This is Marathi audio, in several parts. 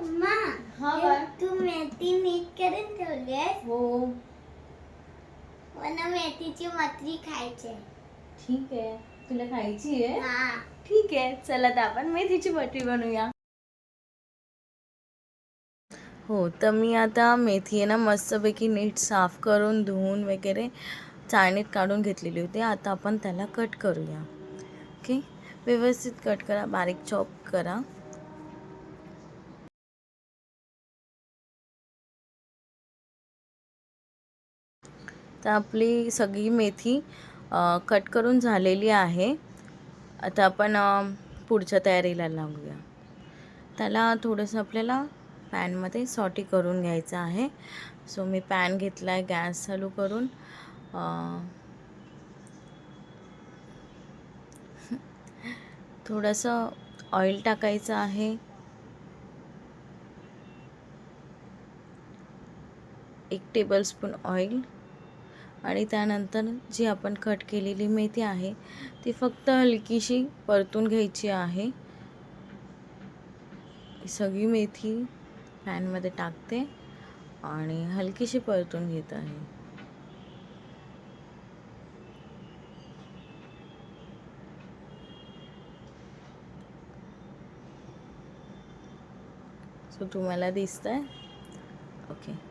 तू मेथी नीट करून ठेवलीस? हो. मला मेथीची मटरी खायची. ठीक आहे, तुला खायची आहे? हा. ठीक आहे, चला तर आपण मेथीची मटरी बनवूया. हो, तर मी आता मेथी आहे ना मस्तपैकी नीट साफ करून धुवून वगैरे चाळणीत काढून घेतलेली होती. आता आपण त्याला कट करूया. ओके, व्यवस्थित कट करा, बारीक चॉप करा. तर आपली सगळी मेथी कट करून झालेली आहे. आता आपण पुढच्या तयारीला लागूया. त्याला थोडंसं आपल्याला पॅनमध्ये सॉटी करून घ्यायचं आहे. सो मी पॅन घेतला आहे, गॅस चालू करून थोडंसं ऑइल टाकायचं आहे. 1 टेबलस्पून ऑइल आणि त्यानंतर जी आपण कट केलेली मेथी आहे ती फक्त हलकीशी परतून घ्यायची आहे. सगळी मेथी पॅनमध्ये टाकते आणि हलकीशी परतून घेत आहे. सो तुम्हाला दिसतंय? ओके.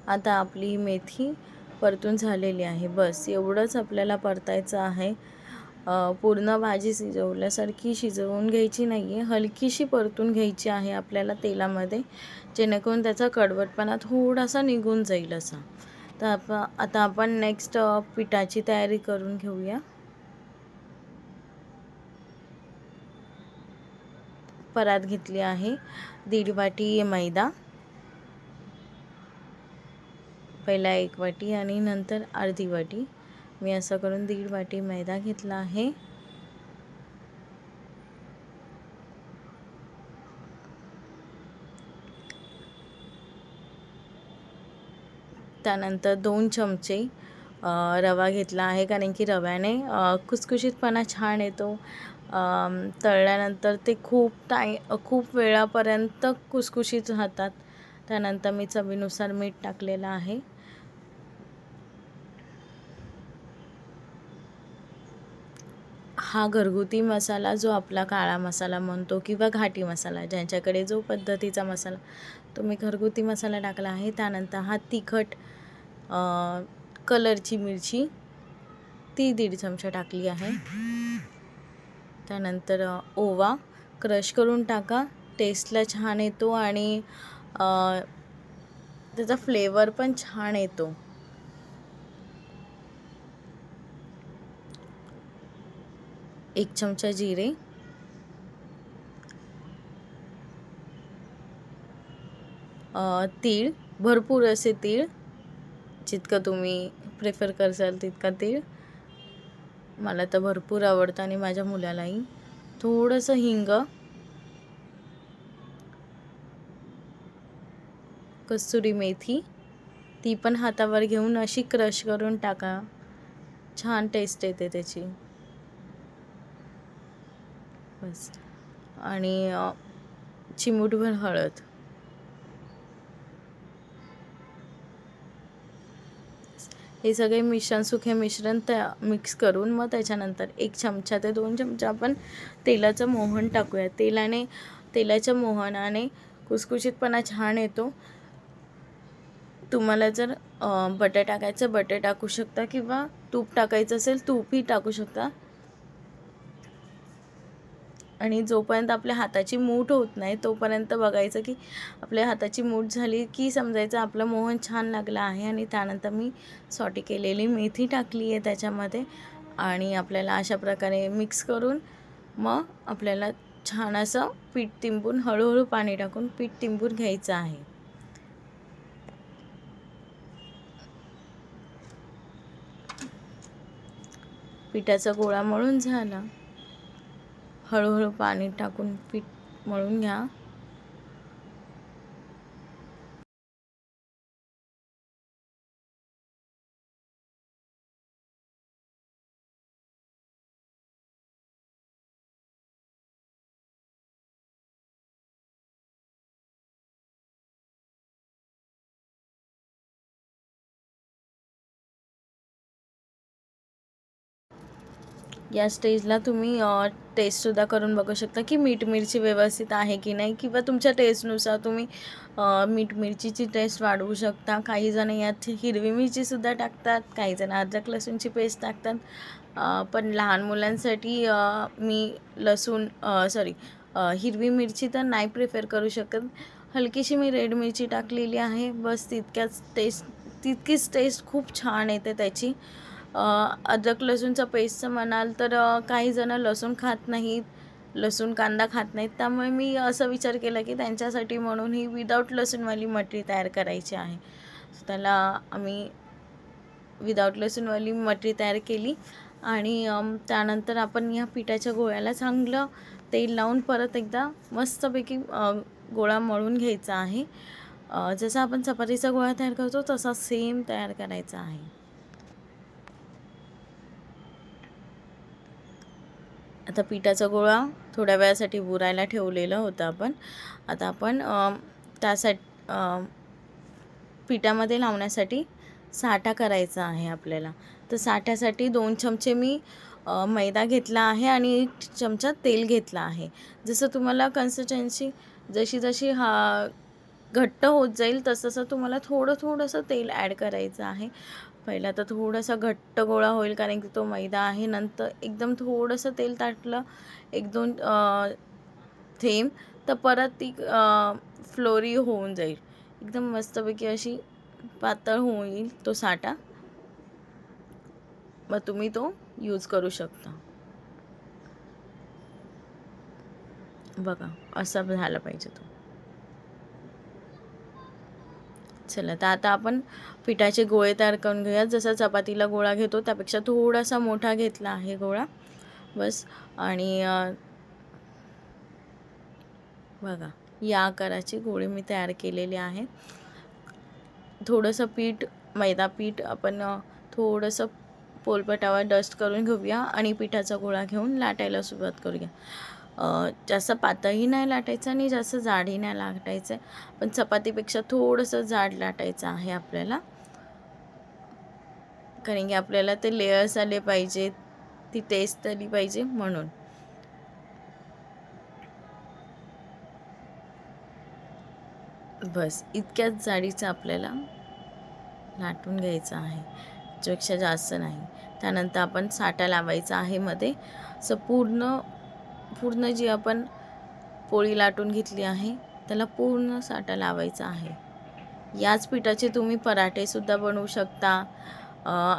आता आपली मेथी परतून झालेली आहे. बस एवढंच आपल्याला परतायचं आहे. पूर्ण भाजी शिजवल्यासारखी शिजवून घ्यायची नाही आहे, हलकीशी परतून घ्यायची आहे आपल्याला तेलामध्ये, जेणेकरून त्याचा कडवटपणा थोडासा निघून जाईल असा. तर आता आपण नेक्स्ट पिठाची तयारी करून घेऊया. परात घेतली आहे, 1.5 वाटी मैदा, पहिला 1 वाटी आणि नंतर अर्धी वाटी. मी असं करून 1.5 वाटी मैदा घेतला आहे. त्यानंतर 2 चमचे रवा घेतला आहे, कारण की रव्याने खुसखुशीतपणा छान येतो. तळल्यानंतर ते खूप वेळापर्यंत खुसखुशीत राहतात. त्यानंतर मी चवीनुसार मीठ टाकलेलं आहे. हा घरगुती मसाला जो आपला काळा मसाला म्हणतो किंवा घाटी मसाला, ज्यांच्याकडे जो पद्धतीचा मसाला, तो मी घरगुती मसाला टाकला आहे. त्यानंतर हा तिखट कलरची मिरची ती 1.5 चमचा टाकली आहे. त्यानंतर ओवा क्रश करून टाका, टेस्टला छान येतो आणि त्याचा फ्लेवर पण छान येतो. एक चमचा जिरे, तीळ, भरपूर असे तीळ, जितकं तुम्ही प्रेफर करसाल तितका तीळ. मला तर भरपूर आवडतं आणि माझ्या मुलालाही. थोडंसं हिंग, कस्तुरी मेथी, ती पण हातावर घेऊन अशी क्रश करून टाका, छान टेस्ट येते त्याची. बस. आणि चिमूटभर हळद. हे सगळे सुखे मिश्रण मिक्स करून मग त्याच्यानंतर 1 चमचा ते 2 चमचा आपण तेलाचं मोहन टाकूया. तेलाच्या मोहनाने खुसखुशीतपणा छान येतो. तुम्हाला जर बटर टाकायचं बटर टाकू शकता, किंवा तूप टाकायचं असेल तूपही टाकू शकता. आणि जोपर्यंत आपल्या हाताची मूठ होत नाही तोपर्यंत बघायचं की आपल्या हाताची मूठ झाली की समजायचं आपलं मोहन छान लागलं आहे. आणि त्यानंतर मी सॉटी केलेली मेथी टाकली आहे त्याच्यामध्ये, आणि आपल्याला अशा प्रकारे मिक्स करून मग आपल्याला छान असं पीठ तिंबून हळूहळू पाणी टाकून पीठ तिंबून घ्यायचं आहे. पिठाचा गोळा मळून झाला. हळूहळू पाणी टाकून पीठ मळून घ्या. या स्टेजला तुम्ही टेस्टसुद्धा करून बघू शकता की मीठ मिरची व्यवस्थित आहे की नाही, किंवा तुमच्या टेस्टनुसार तुम्ही मीठ मिरचीची टेस्ट वाढवू शकता. काहीजण यात हिरवी मिरचीसुद्धा टाकतात, काहीजण अद्रक लसूणची पेस्ट टाकतात. पण लहान मुलांसाठी मी हिरवी मिरची तर नाही प्रिफर करू शकत. हलकीशी मी रेड मिरची टाकलेली आहे. बस तितकीच टेस्ट खूप छान येते त्याची. अद्रक लसूणचा पेस्टचं म्हणाल तर काही जण लसूण खात नाहीत, लसूण कांदा खात नाहीत. त्यामुळे मी असा विचार केला की त्यांच्यासाठी म्हणून ही विदाऊट लसूणवाली मटरी तयार करायची आहे. त्याला आम्ही विदाऊट लसूणवाली मटरी तयार केली. आणि त्यानंतर आपण या पिठाच्या गोळ्याला चांगलं तेल लावून परत एकदा मस्तपैकी गोळा मळून घ्यायचा आहे. जसा आपण चपातीचा गोळा तयार करतो तसा सेम तयार करायचा आहे. आता पिठाचा गोळा थोड्या वेळासाठी बुरायला ठेवलेलं होतं आपण. आता आपण पिठामध्ये लावण्यासाठी साठा करायचा आहे आपल्याला. तर साठ्यासाठी 2 चमचे मी मैदा घेतला आहे आणि 1 चमचा तेल घेतला आहे. जसं तुम्हाला कन्सिस्टन्सी जशी घट्ट होत जाईल तसं तुम्हाला थोडंसं तेल ॲड करायचं आहे. पहिला तर थोडासा घट्ट गोळा होईल कारण की तो मैदा आहे. नंतर एकदम थोडंसं तेल टाकलं, 1-2 थेंब, तर परत ती फ्लोरी होऊन जाईल. एकदम मस्तपैकी अशी पातळ होईल तो साठा. मग तुम्ही तो यूज करू शकता. बघा असा झाला पाहिजे तो. चला, तर आता आपण पिठाचे गोळे तयार करून घेऊया. जसा चपातीला गोळा घेतो त्यापेक्षा थोडासा मोठा घेतला आहे गोळा बस. आणि बघा या आकाराचे गोळे मी तयार केलेले आहे. थोडंसं मैदा पीठ आपण थोडंसं पोलपटावर डस्ट करून घेऊया आणि पिठाचा गोळा घेऊन लाटायला सुरुवात करूया. जास्त पातळही नाही लाटायचं आणि जास्त जाडही नाही लाटायचं आहे. पण चपातीपेक्षा थोडंसं जाड लाटायचं आहे आपल्याला, कारण की आपल्याला ते लेयर्स आले पाहिजेत, ती टेस्ट आली पाहिजे म्हणून. बस इतक्याच जाडीचं आपल्याला लाटून घ्यायचं आहे, त्यापेक्षा जास्त नाही. त्यानंतर आपण साठा लावायचा आहे मध्ये. असं पूर्ण जी आपण पोळी लाटून घेतली आहे त्याला पूर्ण साठा लावायचा आहे. याच पिठाचे तुम्ही पराठेसुद्धा बनवू शकता.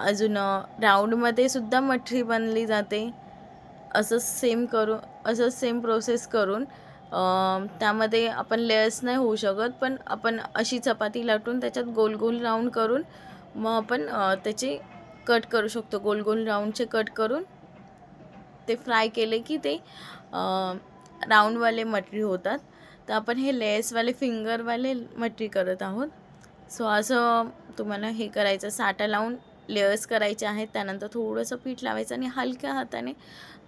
अजून राऊंडमध्ये सुद्धा मठरी बनली जाते. असंच सेम प्रोसेस करून त्यामध्ये आपण लेयर्स नाही होऊ शकत, पण आपण अशी चपाती लाटून त्याच्यात गोल गोल राऊंड करून मग आपण त्याचे कट करू शकतो. गोल गोल राऊंडचे कट करून ते फ्राय केले की ते राऊंडवाले मटरी होतात. तर आपण हे लेयर्सवाले फिंगरवाले मटरी करत आहोत. सो असं तुम्हाला हे करायचं, साठा लावून लेयर्स करायचे आहेत. त्यानंतर थोडंसं पीठ लावायचं आणि हलक्या हाताने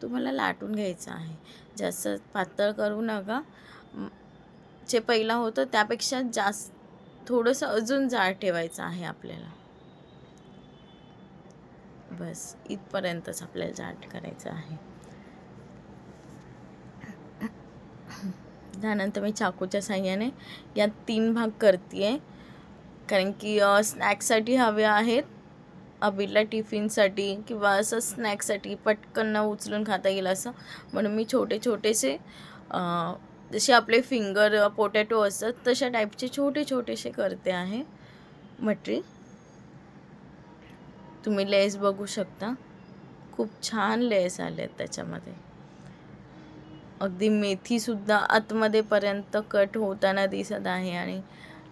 तुम्हाला लाटून घ्यायचं आहे. जास्त पातळ करू नका. जे पहिला होतं त्यापेक्षा जास्त थोडंसं अजून जाड ठेवायचं आहे आपल्याला. बस इथपर्यंतच आपल्याला जाड करायचं आहे. त्यानंतर मी चाकूच्या साहाय्याने यात 3 भाग करते आहे, कारण की स्नॅक्ससाठी हवे आहेत. अभिला टिफिनसाठी किंवा असं स्नॅक्ससाठी पटकन उचलून खाता येईल असं, म्हणून मी छोटेसे जसे आपले फिंगर पोटॅटो असतात तशा टाईपचे छोटेसे करते आहे मटरी. तुम्ही लेस बघू शकता, खूप छान लेस आले आहेत त्याच्यामध्ये. अगदी मेथीसुद्धा आतमध्ये पर्यंत कट होताना दिसत आहे आणि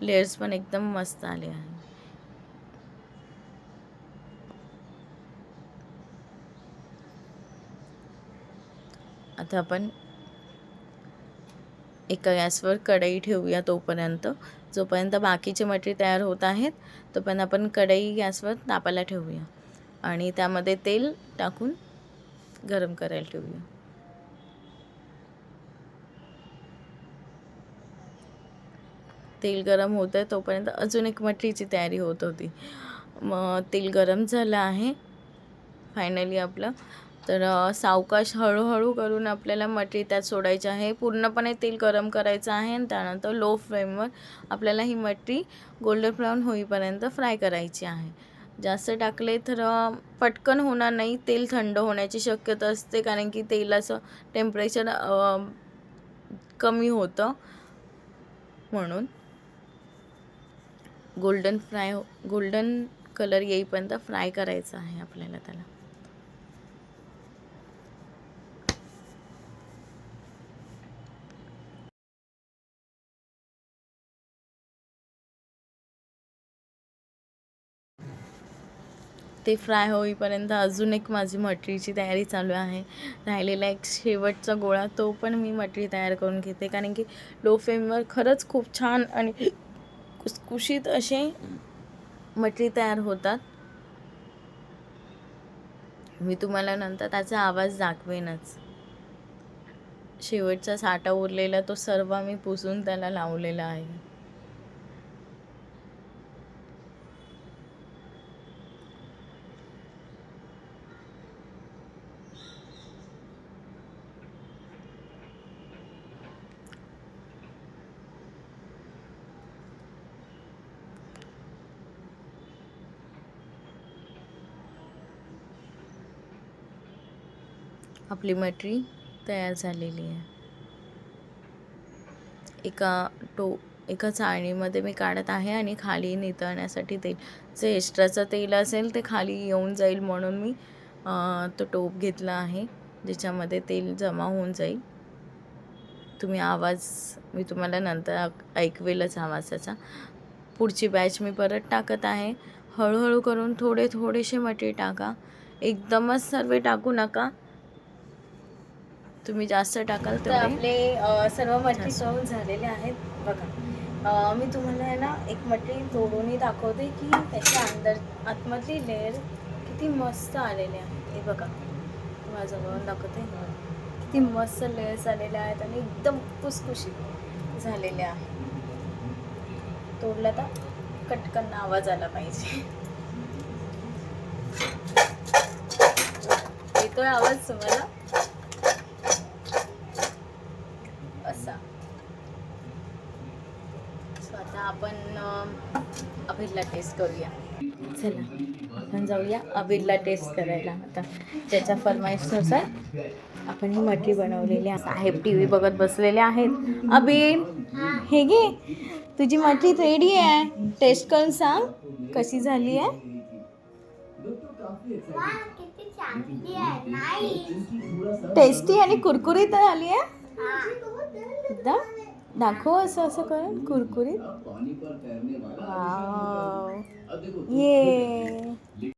लेयर्स पण एकदम मस्त आले आहे. आता आपण एका गॅसवर कढई ठेवूया तोपर्यंत. जोपर्यंत बाकीचे मटरी तयार होत आहेत तोपर्यंत आपण कढई गॅसवर तापायला ठेवूया आणि त्यामध्ये तेल टाकून गरम करायला ठेवूया. तेल गरम होतं आहे तोपर्यंत अजून एक मटरीची तयारी होत होती. मग तेल गरम झालं आहे फायनली आपलं. तर सावकाश हळूहळू करून आपल्याला मटरी त्यात सोडायची आहे. पूर्णपणे तेल गरम करायचं आहे आणि त्यानंतर लो फ्लेमवर आपल्याला ही मटरी गोल्डन ब्राऊन होईपर्यंत फ्राय करायची आहे. जास्त टाकले तर पटकन होणार नाही, तेल थंड होण्याची शक्यता असते कारण की तेलाचं टेम्परेचर कमी होतं. म्हणून गोल्डन कलर येईपर्यंत फ्राय करायचं आहे आपल्याला त्याला. ते फ्राय होईपर्यंत अजून एक माझी मटरीची तयारी चालू आहे. राहिलेला एक शेवटचा गोळा तो पण मी मटरी तयार करून घेते कारण की लो फ्लेमवर खरंच खूप छान आणि खुसखुशीत असे मटरी तयार होतात. मी तुम्हाला नंतर त्याचा आवाज दाखवेनच. शेवटचा साठा उरलेला तो सर्व मी पुसून त्याला लावलेला आहे. आपली मटरी तयार झालेली आहे. एका चाळणीमध्ये मी काढत आहे आणि खाली नितळण्यासाठी तेल, जे एक्स्ट्राचं तेल असेल ते खाली येऊन जाईल म्हणून मी तो टोप घेतला आहे ज्याच्यामध्ये तेल जमा होऊन जाईल. मी तुम्हाला नंतर ऐकवेलच आवाजाचा. पुढची बॅच मी परत टाकत आहे. हळूहळू करून थोडेसे मटरी टाका, एकदमच सर्व टाकू नका. तुम्ही जास्त टाकाल तर आपले सर्व मटरी तळून झालेले आहेत. बघा, मी तुम्हाला आहे ना एक मटरी तोडूनही दाखवते की त्याच्या आतमधली लेअर किती मस्त आलेले आहेत. हे बघा, माझ्याजवळून दाखवते. किती मस्त लेयर्स आलेले आहेत आणि एकदम खुसखुशीत झालेले आहे. तोडला तर कटकन आवाज आला पाहिजे. येतोय आवाज तुम्हाला? असा. आता आपण अभिरला टेस्ट करूया. चला आपण जाऊया अभिरला टेस्ट करायला. आता त्याच्या फरमाईशनुसार आपण ही मटरी बनवलेली आहे. साहेब TV बघत बसलेले आहेत. अभिर, हे घे, तुझी मटरी रेडी आहे. टेस्ट करून सांग कशी झाली आहे. किती चांगली आहे. नाईस. टेस्टी आणि कुरकुरीत झाली आहे एकदम. दाखव असं करून कुरकुरीत. वाव, ये